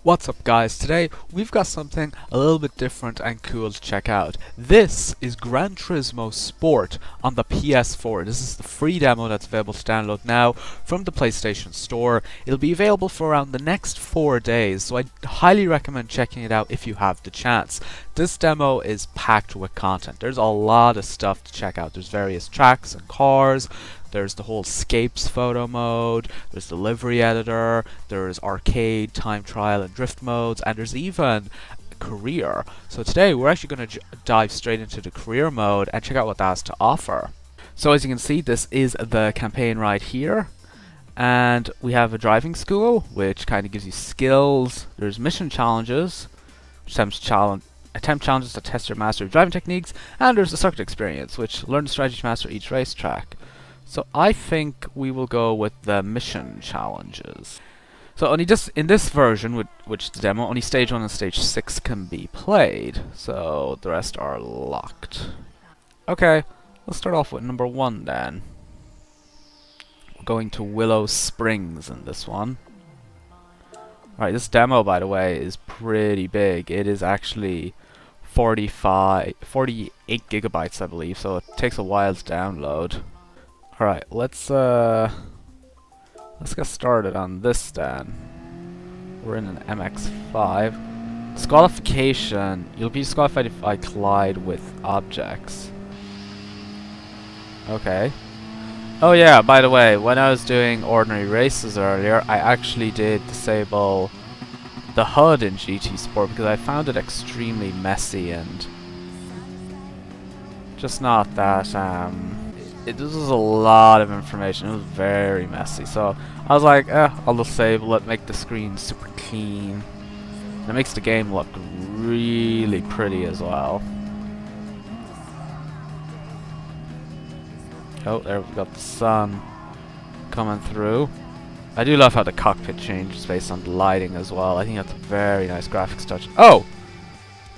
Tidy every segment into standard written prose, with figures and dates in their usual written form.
What's up guys, today we've got something a little bit different and cool to check out. This is Gran Turismo Sport on the PS4. This is the free demo that's available to download now from the PlayStation Store. It'll be available for around the next 4 days, so I highly recommend checking it out if you have the chance. This demo is packed with content. There's a lot of stuff to check out. There's various tracks and cars. There's the whole Scapes photo mode, there's the livery editor, there's arcade, time trial and drift modes, and there's even career. So today we're actually going to dive straight into the career mode and check out what that has to offer. So as you can see, this is the campaign right here. And we have a driving school, which kind of gives you skills. There's mission challenges, which attempt challenges to test your mastery of driving techniques. And there's the circuit experience, which learn the strategy to master each racetrack. So I think we will go with the mission challenges. So only just in this version, which is the demo, only stage 1 and stage 6 can be played. So the rest are locked. Okay, let's start off with number 1 then. We're going to Willow Springs in this one. Alright, this demo, by the way, is pretty big. It is actually 48 gigabytes, I believe, so it takes a while to download. Alright, let's get started on this then. We're in an MX-5. Disqualification. You'll be disqualified if I collide with objects. Okay. Oh yeah, by the way, when I was doing ordinary races earlier, I actually did disable the HUD in GT Sport because I found it extremely messy and just not that, this was a lot of information. It was very messy. So I was like, I'll disable it, make the screen super clean. And it makes the game look really pretty as well. Oh, there we've got the sun coming through. I do love how the cockpit changes based on the lighting as well. I think that's a very nice graphics touch. Oh!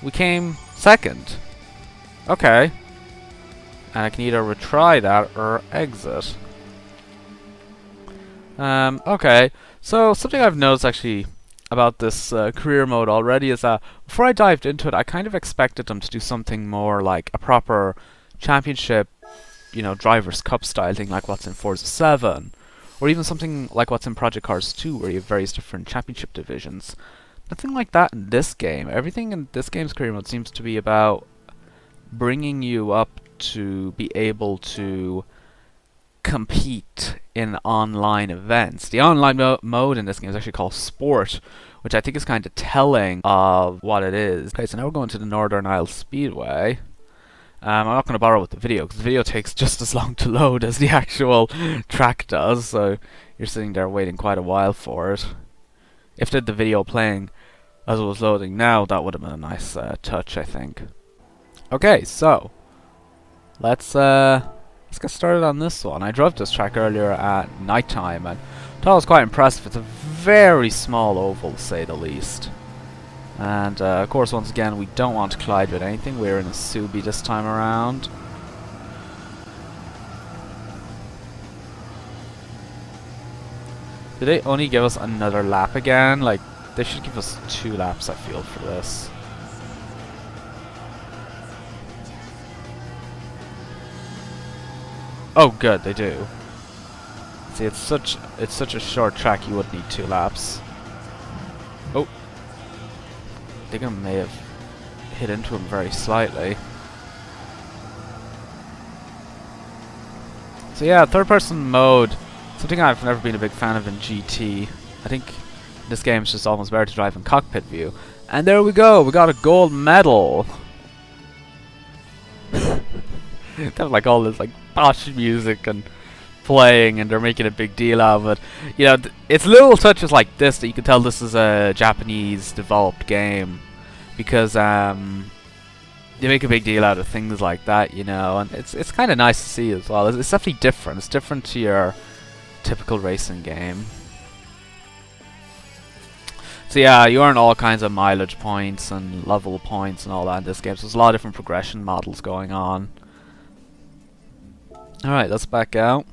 We came second. Okay. And I can either retry that or exit. Okay, so something I've noticed actually about this career mode already is that before I dived into it, I kind of expected them to do something more like a proper championship, you know, Drivers' Cup style thing like what's in Forza 7. Or even something like what's in Project Cars 2 where you have various different championship divisions. Nothing like that in this game. Everything in this game's career mode seems to be about bringing you up to be able to compete in online events. The online mode in this game is actually called Sport, which I think is kind of telling of what it is. Okay, so now we're going to the Northern Isles Speedway. I'm not going to bother with the video because the video takes just as long to load as the actual track does, so you're sitting there waiting quite a while for it. If they did the video playing as it was loading now, that would have been a nice touch, I think. Okay, so let's get started on this one. I drove this track earlier at nighttime and thought it was quite impressive. It's a very small oval, to say the least. And of course, once again, we don't want to collide with anything. We're in a Subi this time around. Did they only give us another lap again? Like, they should give us 2 laps, I feel, for this. Oh, good, they do. See, it's such a short track. You would need 2 laps. Oh, I think I may have hit into him very slightly. So yeah, third-person mode, something I've never been a big fan of in GT. I think this game is just almost better to drive in cockpit view. And there we go. We got a gold medal. Kind of like all this like Bosch music and playing, and they're making a big deal out of it. You know, it's little touches like this that you can tell this is a Japanese developed game, because they make a big deal out of things like that, you know, and it's kind of nice to see as well. It's definitely different. It's different to your typical racing game. So yeah, you earn all kinds of mileage points and level points and all that in this game. So there's a lot of different progression models going on. Alright, let's back out.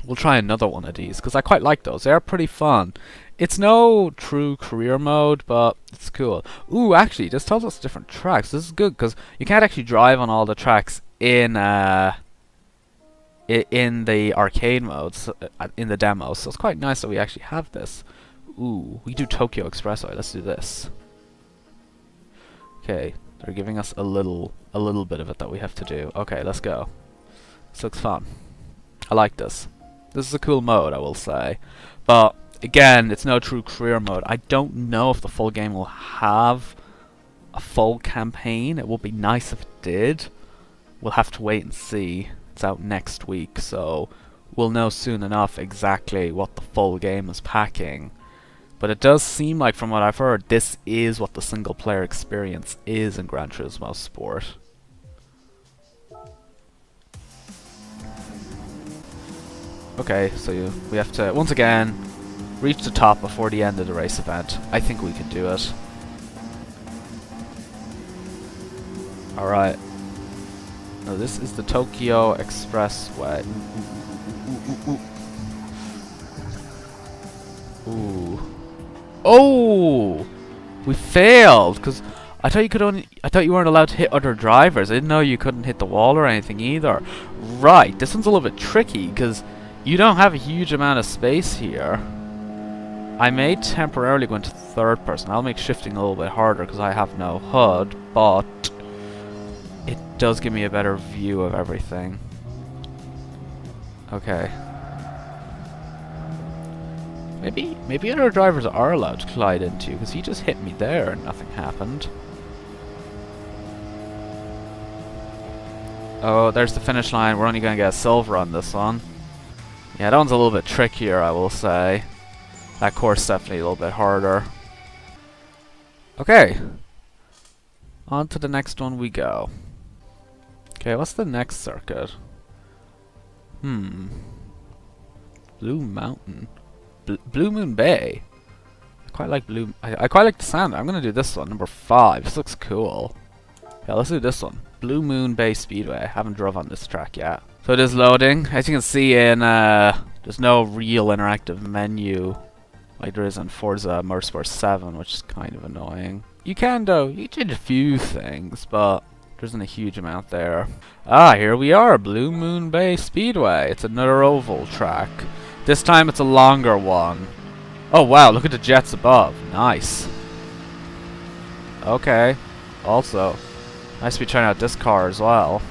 We'll try another one of these, because I quite like those. They are pretty fun. It's no true career mode, but it's cool. Ooh, actually, this tells us different tracks. This is good because you can't actually drive on all the tracks in the arcade modes in the demo. So it's quite nice that we actually have this. Ooh, we do Tokyo Expressway. Let's do this. Okay, they're giving us a little bit of it that we have to do. Okay, let's go. This looks fun. I like this. This is a cool mode, I will say. But again, it's no true career mode. I don't know if the full game will have a full campaign. It would be nice if it did. We'll have to wait and see. It's out next week, so we'll know soon enough exactly what the full game is packing. But it does seem like, from what I've heard, this is what the single player experience is in Gran Turismo Sport. Okay, so we have to, once again, reach the top before the end of the race event. I think we can do it. Alright. No, this is the Tokyo Expressway. Ooh. Oh! We failed, because I thought you weren't allowed to hit other drivers. I didn't know you couldn't hit the wall or anything either. Right, this one's a little bit tricky, because you don't have a huge amount of space here. I may temporarily go into third person. I'll make shifting a little bit harder because I have no HUD, but it does give me a better view of everything. Okay. Maybe other drivers are allowed to collide into you, because he just hit me there and nothing happened. Oh, there's the finish line. We're only going to get a silver on this one. Yeah, that one's a little bit trickier, I will say. That course definitely a little bit harder. Okay. On to the next one we go. Okay, what's the next circuit? Blue Mountain. Blue Moon Bay. I quite like I quite like the sound. I'm gonna do this one, number 5. This looks cool. Yeah, let's do this one. Blue Moon Bay Speedway. I haven't drove on this track yet. So it is loading. As you can see in there's no real interactive menu like there is in Forza Motorsport 7, which is kind of annoying. You can though, you can change a few things, but there isn't a huge amount there. Ah, here we are, Blue Moon Bay Speedway. It's another oval track. This time it's a longer one. Oh wow, look at the jets above. Nice. Okay. Also, nice to be trying out this car as well.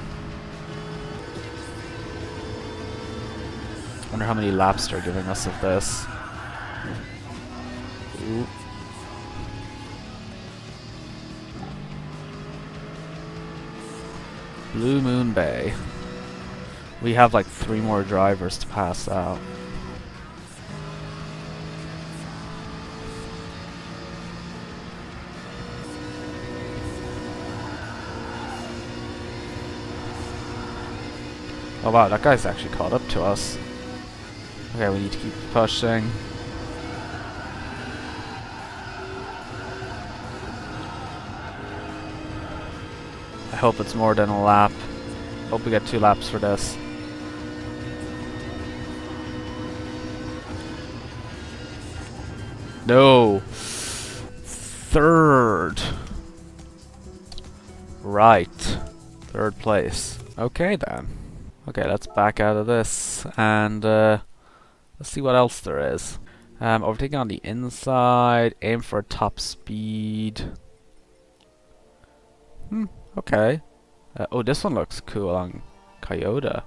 Wonder how many laps they're giving us of this. Ooh. Blue Moon Bay. We have like 3 more drivers to pass out. Oh wow, that guy's actually caught up to us. Okay, we need to keep pushing. I hope it's more than a lap. Hope we get 2 laps for this. No! Third! Right. 3rd place. Okay then. Okay, let's back out of this and let's see what else there is. Overtaking on the inside, aim for top speed. Okay. Oh, this one looks cool on Toyota.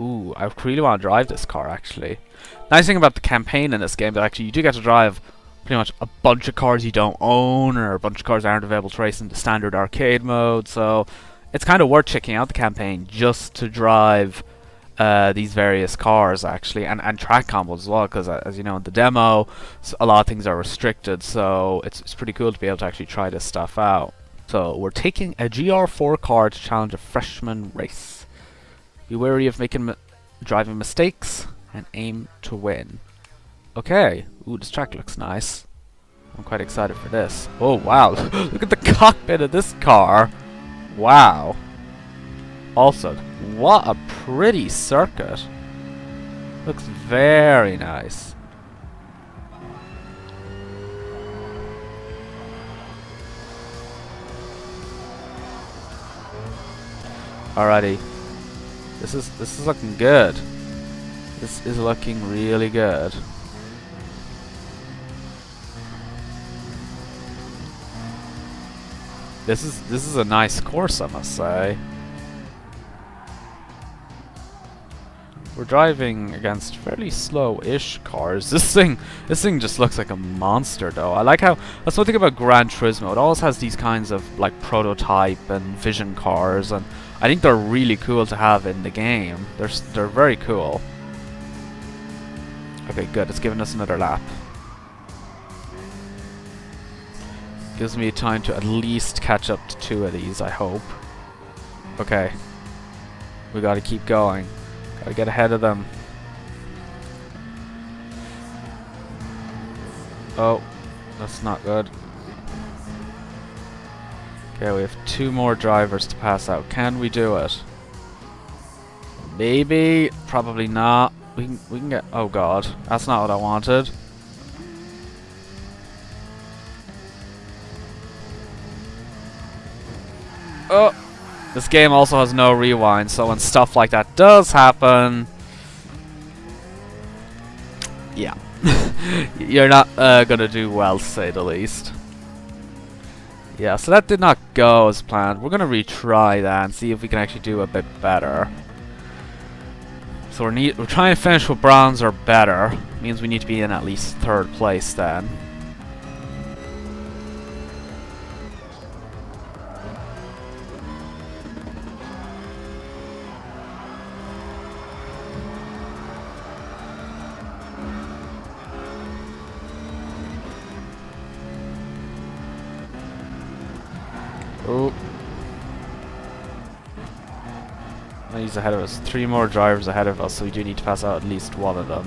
Ooh, I really want to drive this car actually. Nice thing about the campaign in this game that actually you do get to drive pretty much a bunch of cars you don't own, or a bunch of cars that aren't available to race in the standard arcade mode, so it's kind of worth checking out the campaign just to drive these various cars actually, and track combos as well, because as you know in the demo a lot of things are restricted, so it's pretty cool to be able to actually try this stuff out. So we're taking a GR4 car to challenge a freshman race. Be wary of making driving mistakes and aim to win. Okay, ooh, this track looks nice. I'm quite excited for this. Oh wow, look at the cockpit of this car. Wow. Also, what a pretty circuit. Looks very nice. Alrighty. This is looking good. This is looking really good. This is a nice course, I must say. We're driving against fairly slow-ish cars. This thing just looks like a monster, though. I like how that's one thing about Gran Turismo. It always has these kinds of like prototype and vision cars, and I think they're really cool to have in the game. They're very cool. Okay, good. It's giving us another lap. Gives me time to at least catch up to 2 of these, I hope. Okay. We gotta keep going. Gotta get ahead of them. Oh, that's not good. Okay, we have 2 more drivers to pass out. Can we do it? Maybe. Probably not. We can get... Oh god. That's not what I wanted. Oh! This game also has no rewind, so when stuff like that does happen... Yeah. You're not gonna do well, to say the least. Yeah, so that did not go as planned. We're gonna retry that and see if we can actually do a bit better. So we're trying to finish with bronze or better. Means we need to be in at least 3rd place then. Oh. He's ahead of us. 3 more drivers ahead of us, so we do need to pass out at least 1 of them.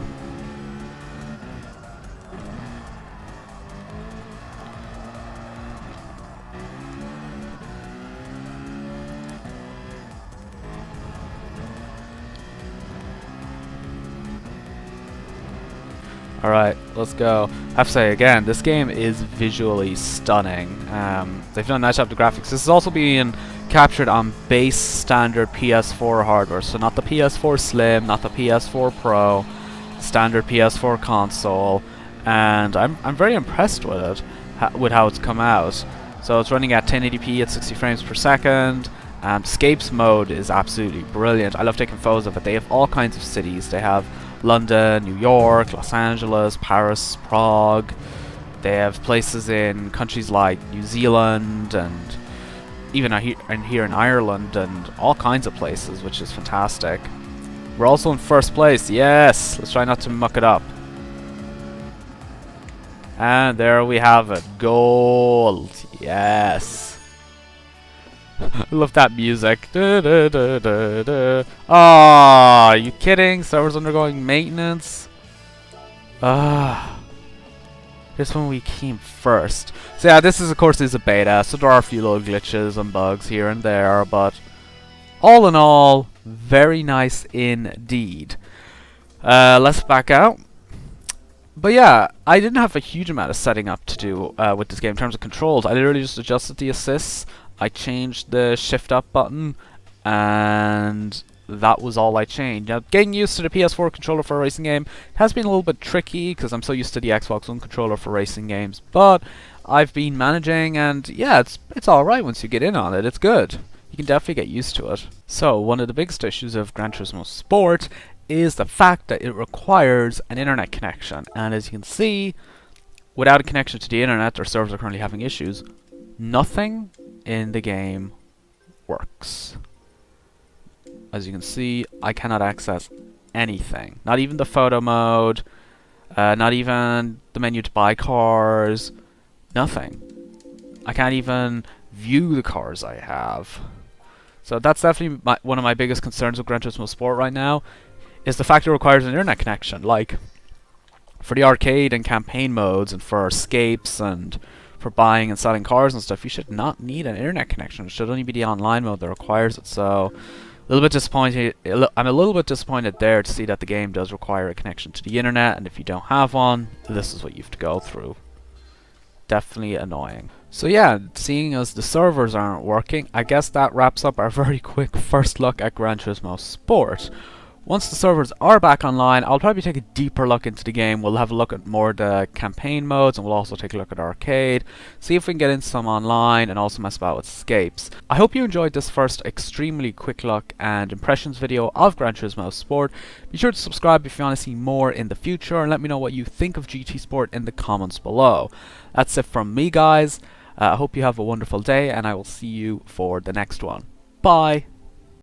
Alright, let's go. I have to say again, this game is visually stunning. They've done a nice job with the graphics. This is also being captured on base standard PS4 hardware, so not the PS4 Slim, not the PS4 Pro, standard PS4 console, and I'm very impressed with it, with how it's come out. So it's running at 1080p at 60 frames per second. Scapes mode is absolutely brilliant. I love taking photos of it. They have all kinds of cities. They have London, New York, Los Angeles, Paris, Prague. They have places in countries like New Zealand and even here in Ireland and all kinds of places, which is fantastic. We're also in 1st place. Yes! Let's try not to muck it up. And there we have it. Gold! Yes! I love that music. Ah, are you kidding? Server's undergoing maintenance. This one we came first. So yeah, this is of course a beta, so there are a few little glitches and bugs here and there, but all in all, very nice indeed. Let's back out. But yeah, I didn't have a huge amount of setting up to do with this game in terms of controls. I literally just adjusted the assists. I changed the shift up button, and that was all I changed. Now, getting used to the PS4 controller for a racing game has been a little bit tricky because I'm so used to the Xbox One controller for racing games, but I've been managing, and yeah, it's alright once you get in on it. It's good. You can definitely get used to it. So, one of the biggest issues of Gran Turismo Sport is the fact that it requires an internet connection, and as you can see, without a connection to the internet, our servers are currently having issues. Nothing in the game works. As you can see, I cannot access anything. Not even the photo mode, not even the menu to buy cars, nothing. I can't even view the cars I have. So that's definitely one of my biggest concerns with Gran Turismo Sport right now, is the fact it requires an internet connection. Like, for the arcade and campaign modes, and for escapes, and for buying and selling cars and stuff, you should not need an internet connection. It should only be the online mode that requires it. So, a little bit disappointed. I'm a little bit disappointed there to see that the game does require a connection to the internet, and if you don't have one, this is what you have to go through. definitely annoying. So yeah, seeing as the servers aren't working, I guess that wraps up our very quick first look at Gran Turismo Sport. Once the servers are back online, I'll probably take a deeper look into the game. We'll have a look at more the campaign modes, and we'll also take a look at arcade, see if we can get into some online, and also mess about with escapes. I hope you enjoyed this first extremely quick look and impressions video of Gran Turismo Sport. Be sure to subscribe if you want to see more in the future, and let me know what you think of GT Sport in the comments below. That's it from me, guys. I hope you have a wonderful day, and I will see you for the next one. Bye!